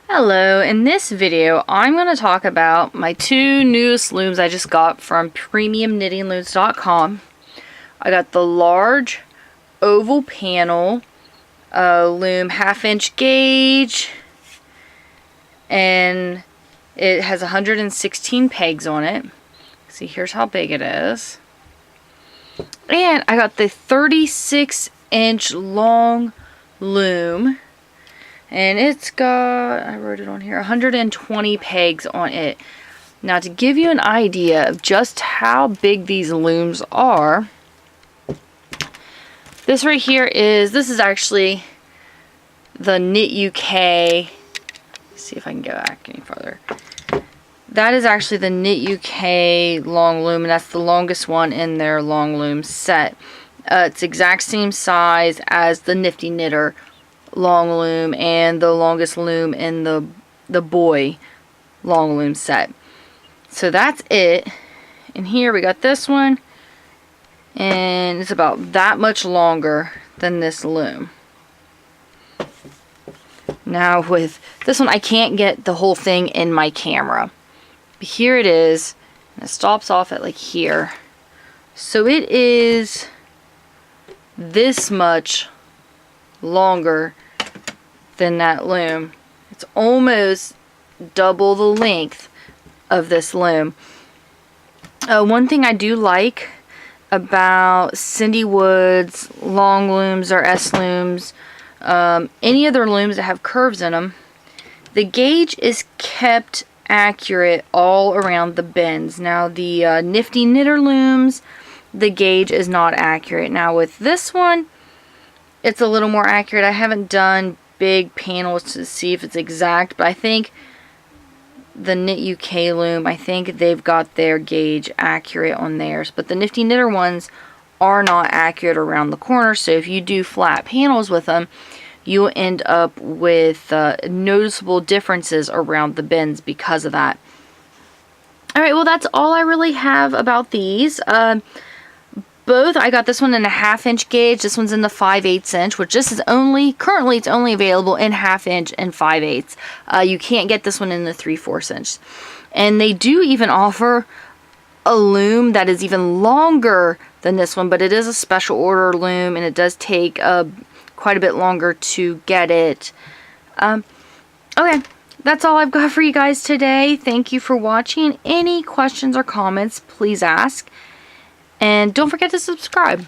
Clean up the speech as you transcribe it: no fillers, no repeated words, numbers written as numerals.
Hello, in this video I'm going to talk about my two newest looms I just got from premiumknittinglooms.com. I got the large oval panel loom 1/2 inch gauge, and it has 116 pegs on it. See, here's how big it is. And I got the 36-inch long loom. And it's got, I wrote it on here, 120 pegs on it. Now, to give you an idea of just how big these looms are, this right here this is actually the Knit UK. Let's see if I can go back any farther. That is actually the Knit UK long loom, and that's the longest one in their long loom set. It's exact same size as the Nifty Knitter long loom and the longest loom in the boy long loom set. So that's it. And here we got this one, and it's about that much longer than this loom. Now with this one, I can't get the whole thing in my camera, but here it is, and it stops off at like here. So it is this much longer than that loom. It's almost double the length of this loom. One thing I do like about Cindy Wood's long looms or S looms, any other looms that have curves in them, the gauge is kept accurate all around the bends. Now the Nifty Knitter looms, the gauge is not accurate. Now with this one, it's a little more accurate. I haven't done big panels to see if it's exact, but I think the Knit UK loom, I think they've got their gauge accurate on theirs, but the Nifty Knitter ones are not accurate around the corner. So if you do flat panels with them, you'll end up with noticeable differences around the bends because of that. Alright, well that's all I really have about these. Both, I got this one in a 1/2 inch gauge. This one's in the 5/8 inch, which this is currently it's only available in 1/2 inch and 5/8. You can't get this one in the 3/4 inch. And they do even offer a loom that is even longer than this one, but it is a special order loom, and it does take quite a bit longer to get it. Okay, that's all I've got for you guys today. Thank you for watching. Any questions or comments, please ask. And don't forget to subscribe.